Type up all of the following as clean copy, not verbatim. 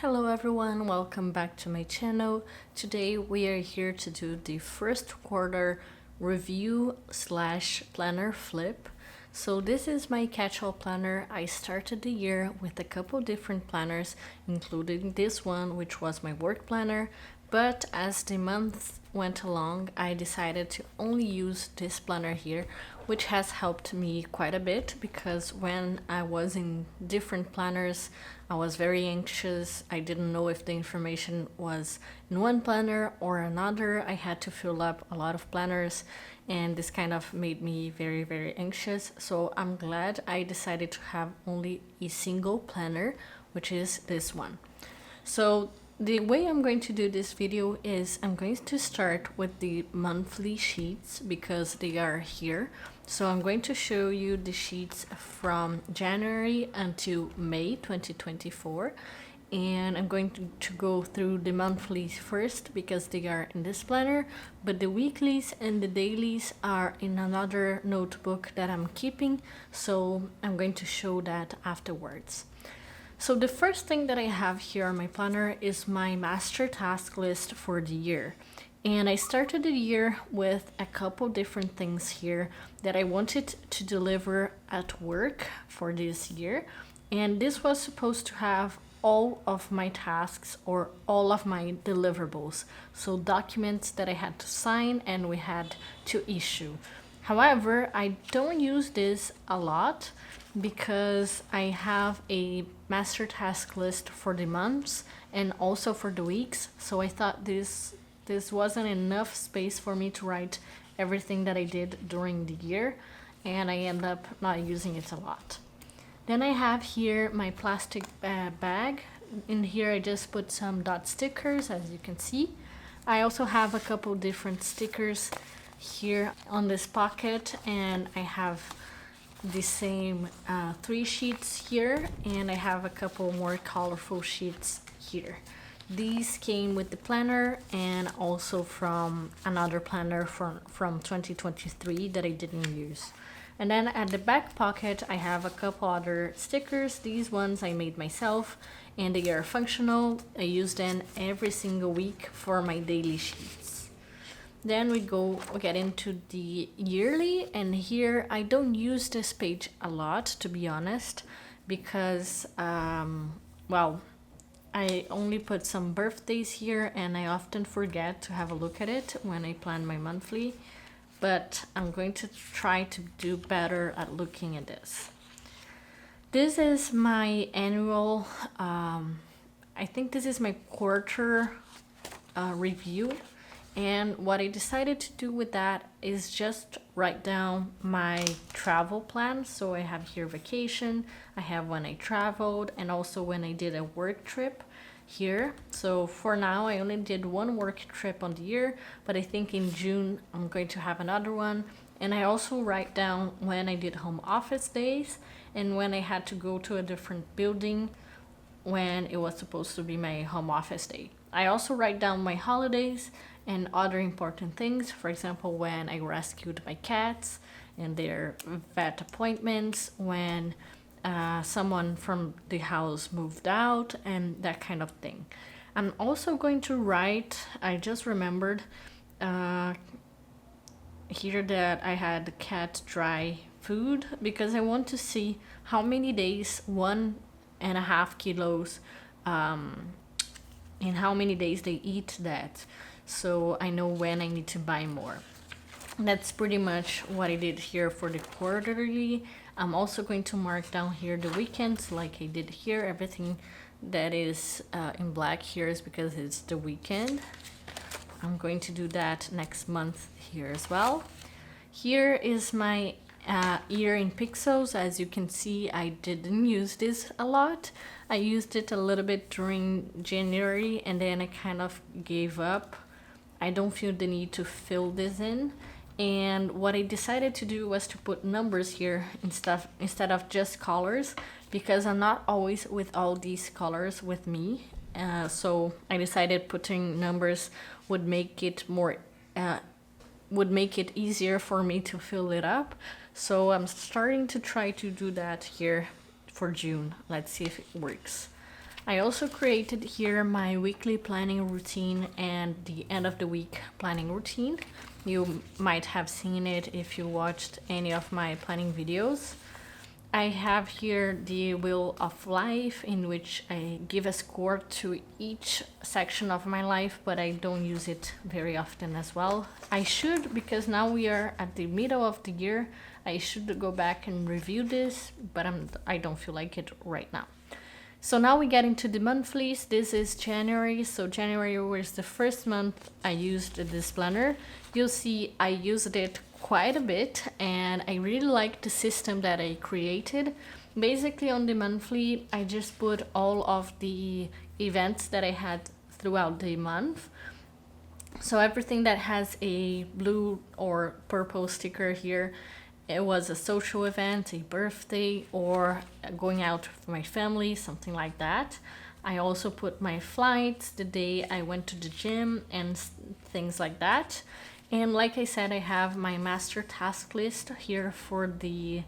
Hello everyone, welcome back to my channel. Today we are here to do the first quarter review slash planner flip. So this is my catch-all planner. I started the year with a couple different planners, including this one, which was my work planner. But as the months went along, I decided to only use this planner here, which has helped me quite a bit because when I was in different planners, I was very anxious. I didn't know if the information was in one planner or another. I had to fill up a lot of planners, and this kind of made me very, very anxious. So I'm glad I decided to have only a single planner, which is this one. So the way I'm going to do this video is I'm going to start with the monthly sheets because they are here. So I'm going to show you the sheets from January until May 2024. And I'm going to go through the monthlies first because they are in this planner, but the weeklies and the dailies are in another notebook that I'm keeping. So I'm going to show that afterwards. So the first thing that I have here on my planner is my master task list for the year. And I started the year with a couple different things here that I wanted to deliver at work for this year. And this was supposed to have all of my tasks or all of my deliverables. So documents that I had to sign and we had to issue. However, I don't use this a lot because I have a master task list for the months and also for the weeks. So I thought this wasn't enough space for me to write everything that I did during the year, and I end up not using it a lot. Then I have here my plastic bag. In here I just put some dot stickers, as you can see. I also have a couple different stickers here on this pocket, and I have the same 3 sheets here, and I have a couple more colorful sheets here. These came with the planner and also from another planner from 2023 that I didn't use. And then at the back pocket I have a couple other stickers. These ones I made myself and they are functional. I use them every single week for my daily sheets. Then we get into the yearly, and here I don't use this page a lot, to be honest, because, well, I only put some birthdays here and I often forget to have a look at it when I plan my monthly, but I'm going to try to do better at looking at this. This is my annual, I think this is my quarter review. And what I decided to do with that is just write down my travel plan. So I have here vacation, I have when I traveled, and also when I did a work trip here. So for now, I only did one work trip on the year, but I think in June I'm going to have another one. And I also write down when I did home office days and when I had to go to a different building when it was supposed to be my home office day. I also write down my holidays and other important things. For example, when I rescued my cats and their vet appointments, when someone from the house moved out, and that kind of thing. I'm also going to write, I just remembered here that I had cat dry food because I want to see how many days 1.5 kilos in how many days they eat that, so I know when I need to buy more. That's pretty much what I did here for the quarterly. I'm also going to mark down here the weekends like I did here. Everything that is in black here is because it's the weekend. I'm going to do that next month here as well. Here is my year in pixels. As you can see, I didn't use this a lot. I used it a little bit during January and then I kind of gave up. I don't feel the need to fill this in. And what I decided to do was to put numbers here instead of just colors, because I'm not always with all these colors with me. So I decided putting numbers would make it easier for me to fill it up. So I'm starting to try to do that here for June. Let's see if it works. I also created here my weekly planning routine and the end of the week planning routine. You might have seen it if you watched any of my planning videos. I have here the Wheel of Life, in which I give a score to each section of my life, but I don't use it very often as well. I should, because now we are at the middle of the year. I should go back and review this, but I don't feel like it right now. So now we get into the monthlies. This is January. So January was the first month I used this planner. You'll see I used it quite a bit, and I really like the system that I created. Basically on the monthly, I just put all of the events that I had throughout the month. So everything that has a blue or purple sticker here, it was a social event, a birthday, or going out with my family, something like that. I also put my flights, the day I went to the gym, and things like that. And like I said, I have my master task list here for the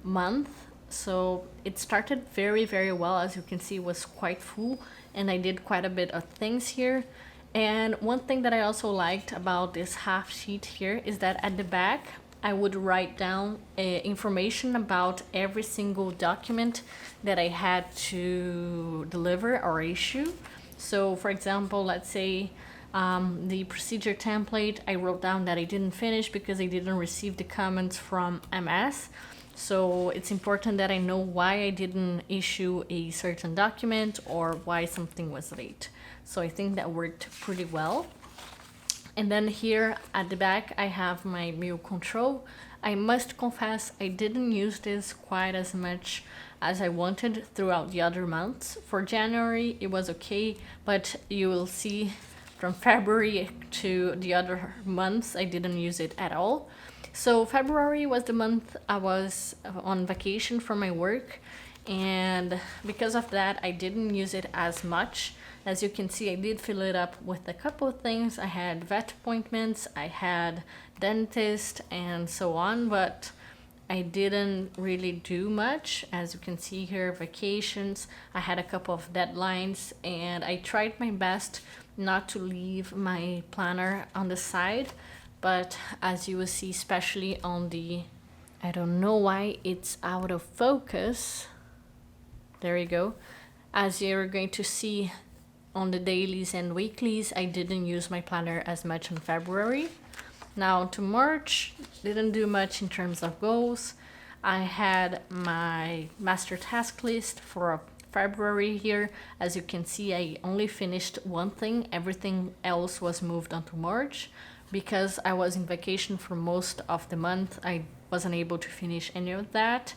month. So it started very, very well. As you can see, it was quite full, and I did quite a bit of things here. And one thing that I also liked about this half sheet here is that at the back, I would write down information about every single document that I had to deliver or issue. So for example, let's say the procedure template, I wrote down that I didn't finish because I didn't receive the comments from MS. So it's important that I know why I didn't issue a certain document or why something was late. So I think that worked pretty well. And then here at the back, I have my meal control. I must confess, I didn't use this quite as much as I wanted throughout the other months. For January, it was okay, but you will see from February to the other months, I didn't use it at all. So February was the month I was on vacation from my work, and because of that, I didn't use it as much. As you can see, I did fill it up with a couple of things. I had vet appointments, I had dentist, and so on, but I didn't really do much. As you can see here, vacations, I had a couple of deadlines, and I tried my best not to leave my planner on the side. But as you will see, especially on the, I don't know why it's out of focus. There you go. As you're going to see, on the dailies and weeklies, I didn't use my planner as much in February. Now to March, didn't do much in terms of goals. I had my master task list for February here. As you can see, I only finished one thing. Everything else was moved on to March. Because I was in vacation for most of the month, I wasn't able to finish any of that.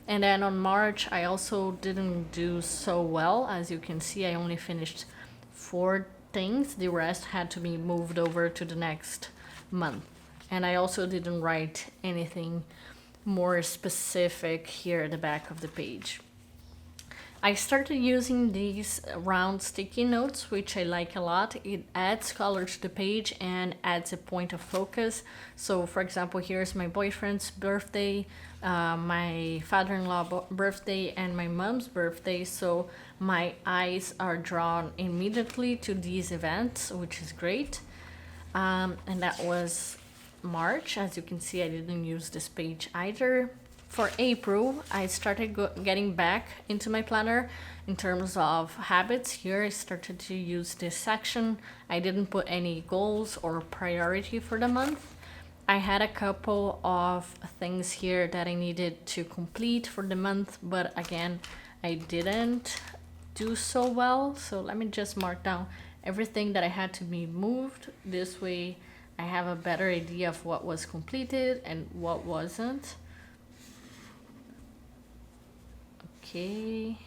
And then on March, I also didn't do so well. As you can see, I only finished 4 things. The rest had to be moved over to the next month. And I also didn't write anything more specific here at the back of the page. I started using these round sticky notes, which I like a lot. It adds color to the page and adds a point of focus. So for example, here's my boyfriend's birthday, my father-in-law birthday, and my mom's birthday. So my eyes are drawn immediately to these events, which is great. And that was March. As you can see, I didn't use this page either. For April, I started getting back into my planner in terms of habits. Here I started to use this section. I didn't put any goals or priority for the month. I had a couple of things here that I needed to complete for the month, but again, I didn't do so well. So let me just mark down everything that I had to be moved. This way I have a better idea of what was completed and what wasn't. Okay.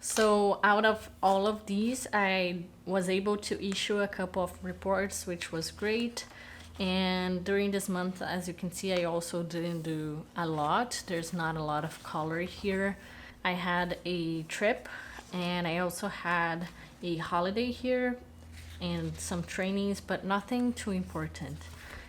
So out of all of these, I was able to issue a couple of reports, which was great. And during this month, as you can see, I also didn't do a lot. There's not a lot of color here. I had a trip, and I also had a holiday here and some trainings, but nothing too important.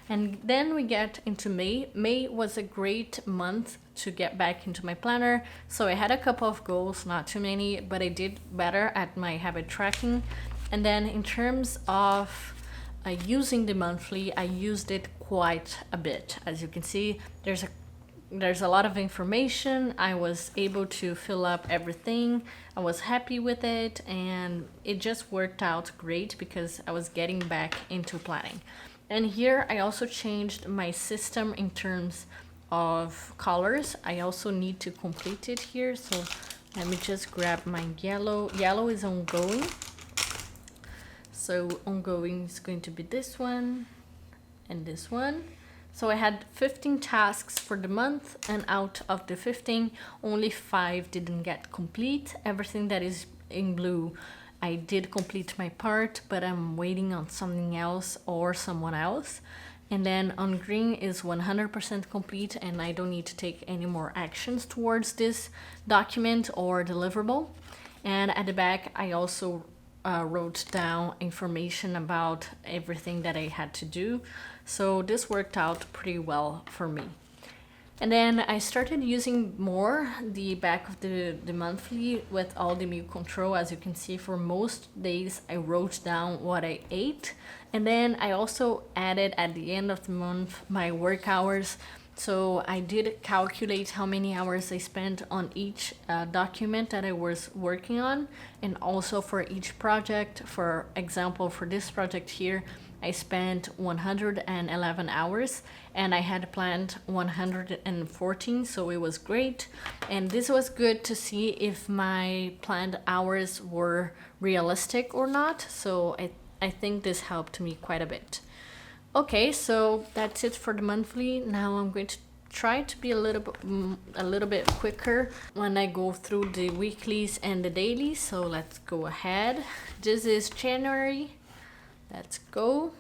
And then we get into May. May was a great month to get back into my planner. So I had a couple of goals, not too many, but I did better at my habit tracking. And then in terms of using the monthly, I used it quite a bit. As you can see, there's a lot of information. I was able to fill up everything. I was happy with it, and it just worked out great because I was getting back into planning. And here I also changed my system in terms of colors. I also need to complete it here, so let me just grab my yellow. Yellow is ongoing, so ongoing is going to be this one and this one. So I had 15 tasks for the month, and out of the 15, only 5 didn't get complete. Everything that is in blue, I did complete my part, but I'm waiting on something else or someone else. And then on green is 100% complete, and I don't need to take any more actions towards this document or deliverable. And at the back, I also wrote down information about everything that I had to do. So this worked out pretty well for me. And then I started using more the back of the monthly with all the meal control. As you can see, for most days I wrote down what I ate. And then I also added at the end of the month my work hours. So I did calculate how many hours I spent on each document that I was working on, and also for each project. For example, for this project here, I spent 111 hours, and I had planned 114, so it was great. And this was good to see if my planned hours were realistic or not. So I think this helped me quite a bit. Okay, so that's it for the monthly. Now I'm going to try to be a little bit quicker when I go through the weeklies and the dailies. So let's go ahead. This is January. Let's go.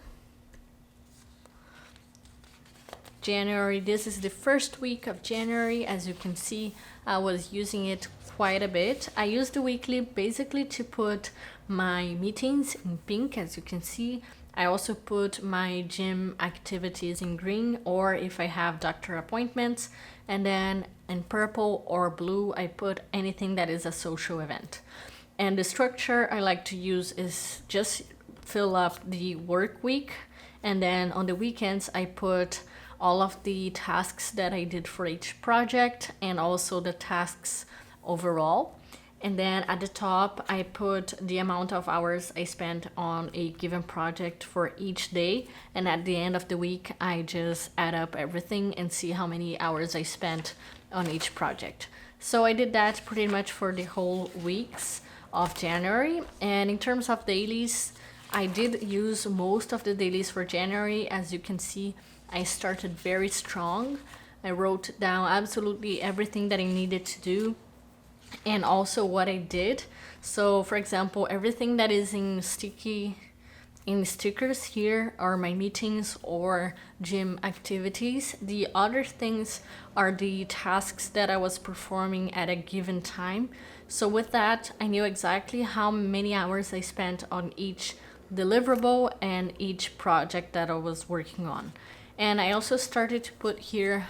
January, this is the first week of January. As you can see, I was using it quite a bit. I used the weekly basically to put my meetings in pink, as you can see. I also put my gym activities in green, or if I have doctor appointments. And then in purple or blue, I put anything that is a social event. And the structure I like to use is just fill up the work week. And then on the weekends, I put all of the tasks that I did for each project and also the tasks overall. And then at the top, I put the amount of hours I spent on a given project for each day. And at the end of the week, I just add up everything and see how many hours I spent on each project. So I did that pretty much for the whole weeks of January. And in terms of dailies, I did use most of the dailies for January. As you can see, I started very strong. I wrote down absolutely everything that I needed to do, and also what I did. So for example, everything that is in stickers here are my meetings or gym activities. The other things are the tasks that I was performing at a given time. So with that, I knew exactly how many hours I spent on each deliverable and each project that I was working on. And I also started to put here,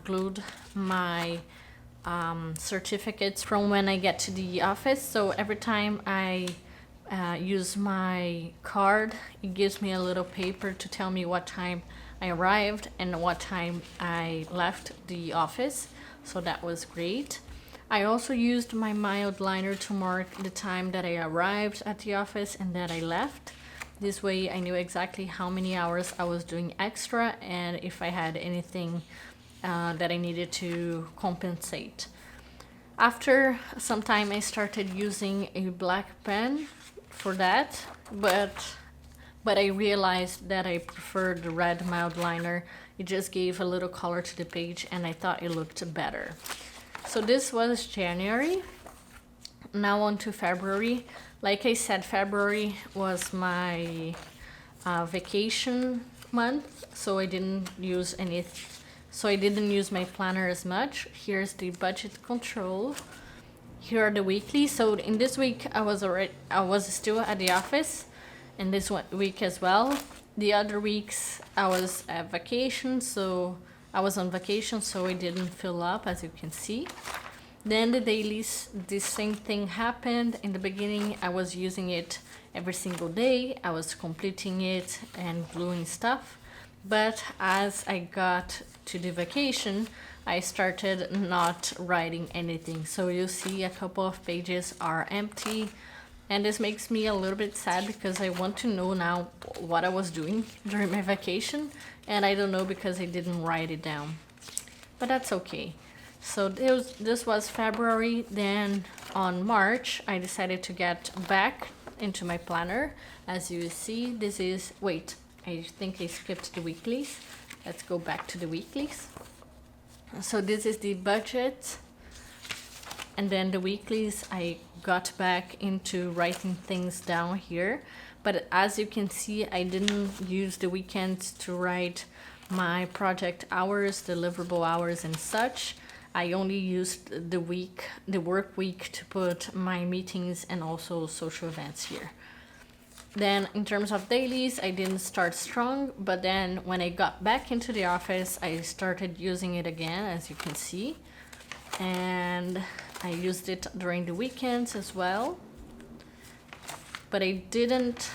glued my certificates from when I get to the office. So every time I use my card, it gives me a little paper to tell me what time I arrived and what time I left the office. So that was great. I also used my mild liner to mark the time that I arrived at the office and that I left. This way I knew exactly how many hours I was doing extra and if I had anything that I needed to compensate. After some time, I started using a black pen for that, but I realized that I preferred the red mild liner. It just gave a little color to the page and I thought it looked better. So this was January. Now on to February. Like I said, February was my vacation month, so I didn't use my planner as much. Here's the budget control. Here are the weekly. So in this week, I was still at the office, and this week as well. The other weeks I was at vacation, so I was on vacation, so it didn't fill up, as you can see. Then the dailies, the same thing happened. In the beginning, I was using it every single day. I was completing it and gluing stuff. But as I got to the vacation, I started not writing anything. So you'll see a couple of pages are empty. And this makes me a little bit sad because I want to know now what I was doing during my vacation. And I don't know because I didn't write it down. But that's okay. So this was February. Then on March, I decided to get back into my planner. As you see, this is, wait, I think I skipped the weeklies. Let's go back to the weeklies. So this is the budget. And then the weeklies, I got back into writing things down here. But as you can see, I didn't use the weekends to write my project hours, deliverable hours and such. I only used the work week to put my meetings and also social events here. Then in terms of dailies, I didn't start strong, but then when I got back into the office, I started using it again, as you can see. And I used it during the weekends as well. But I didn't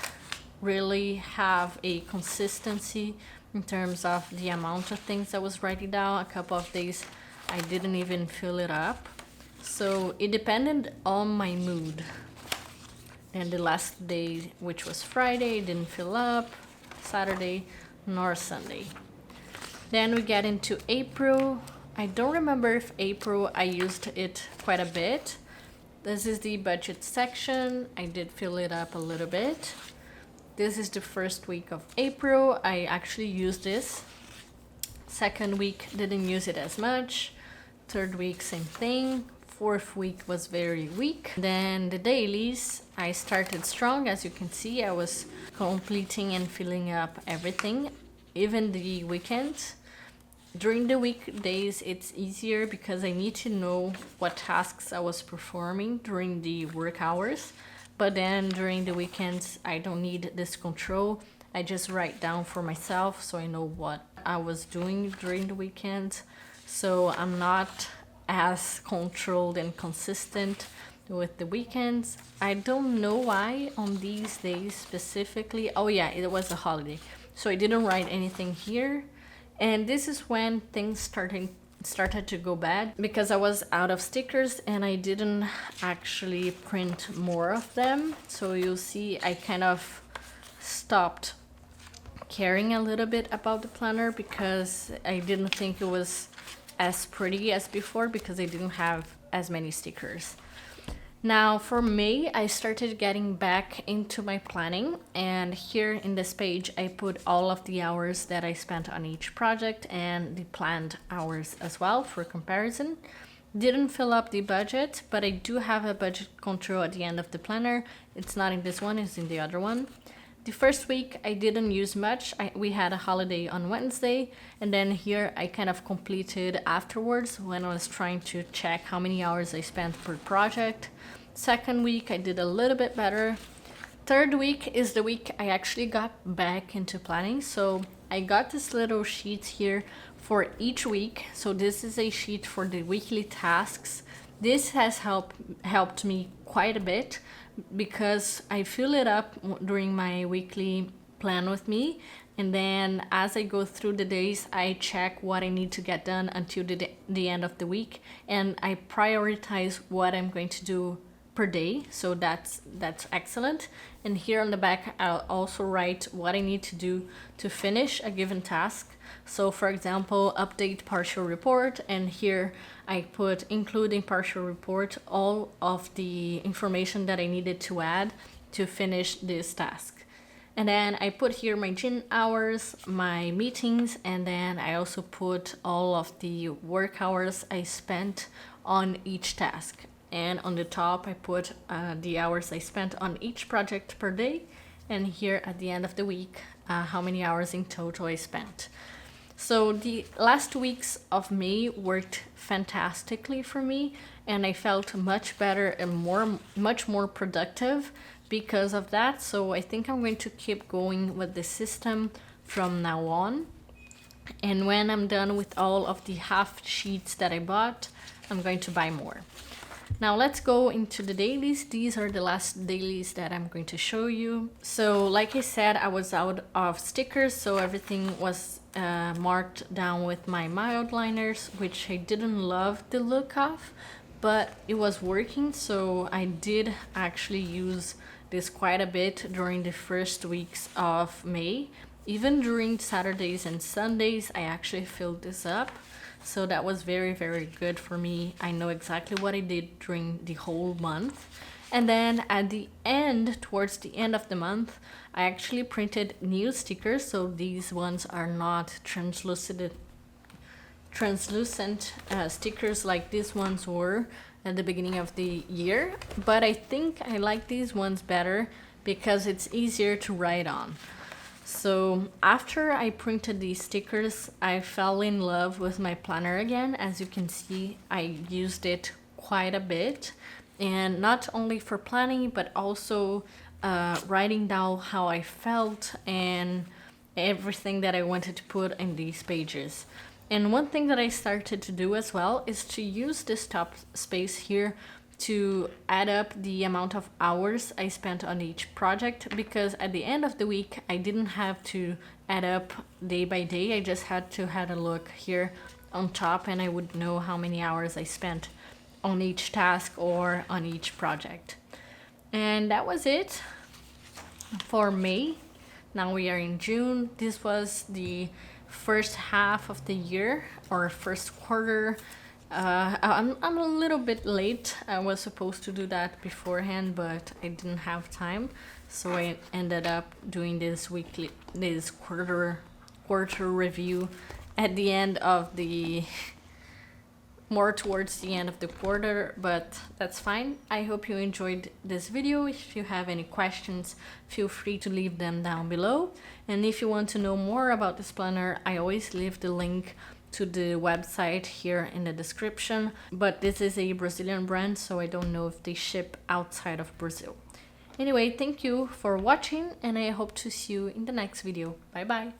really have a consistency in terms of the amount of things I was writing down. A couple of days I didn't even fill it up. So it depended on my mood. And the last day, which was Friday, didn't fill up, Saturday nor Sunday. Then we get into April. I don't remember if April I used it quite a bit. This is the budget section. I did fill it up a little bit. This is the first week of April. I actually used this. Second week, didn't use it as much. Third week, same thing. Fourth week was very weak. Then the dailies, I started strong. As you can see, I was completing and filling up everything, even the weekends. During the weekdays, it's easier because I need to know what tasks I was performing during the work hours. But then during the weekends, I don't need this control. I just write down for myself so I know what I was doing during the weekends. So I'm not as controlled and consistent with the weekends. I don't know why on these days specifically. Oh yeah, it was a holiday. So I didn't write anything here. And this is when things started to go bad because I was out of stickers and I didn't actually print more of them. So you'll see I kind of stopped caring a little bit about the planner because I didn't think it was as pretty as before because I didn't have as many stickers. Now for May, I started getting back into my planning, and here in this page, I put all of the hours that I spent on each project and the planned hours as well for comparison. Didn't fill up the budget, but I do have a budget control at the end of the planner. It's not in this one, it's in the other one. The first week I didn't use much. We had a holiday on Wednesday, and then here I kind of completed afterwards when I was trying to check how many hours I spent per project. Second week I did a little bit better. Third week is the week I actually got back into planning. So I got this little sheet here for each week. So this is a sheet for the weekly tasks. This has helped me quite a bit because I fill it up during my weekly plan with me, and then as I go through the days I check what I need to get done until the end of the week, and I prioritize what I'm going to do per day. So that's excellent. And here on the back I'll also write what I need to do to finish a given task. So for example, update partial report, and here I put including partial report all of the information that I needed to add to finish this task. And then I put here my gym hours, my meetings, and then I also put all of the work hours I spent on each task. And on the top I put the hours I spent on each project per day, and here at the end of the week how many hours in total I spent. So the last weeks of May worked fantastically for me, and I felt much better and much more productive because of that. So I think I'm going to keep going with the system from now on. And when I'm done with all of the half sheets that I bought, I'm going to buy more. Now let's go into the dailies. These are the last dailies that I'm going to show you. So like I said, I was out of stickers, so everything was marked down with my mild liners, which I didn't love the look of, but it was working. So I did actually use this quite a bit during the first weeks of May. Even during Saturdays and Sundays, I actually filled this up. So that was very, very good for me. I know exactly what I did during the whole month. And then at the end, towards the end of the month, I actually printed new stickers. So these ones are not translucent stickers like these ones were at the beginning of the year. But I think I like these ones better because it's easier to write on. So after I printed these stickers, I fell in love with my planner again. As you can see, I used it quite a bit, and not only for planning, but also writing down how I felt and everything that I wanted to put in these pages. And one thing that I started to do as well is to use this top space here to add up the amount of hours I spent on each project, because at the end of the week I didn't have to add up day by day. I just had to have a look here on top and I would know how many hours I spent on each task or on each project. And that was it for May. Now we are in June. This was the first half of the year, or first quarter. I'm a little bit late. I was supposed to do that beforehand, but I didn't have time. So I ended up doing this quarter review at the end of the, more towards the end of the quarter, but that's fine. I hope you enjoyed this video. If you have any questions, feel free to leave them down below. And if you want to know more about this planner, I always leave the link to the website here in the description, but this is a Brazilian brand, so I don't know if they ship outside of Brazil. Anyway, thank you for watching, and I hope to see you in the next video. Bye bye.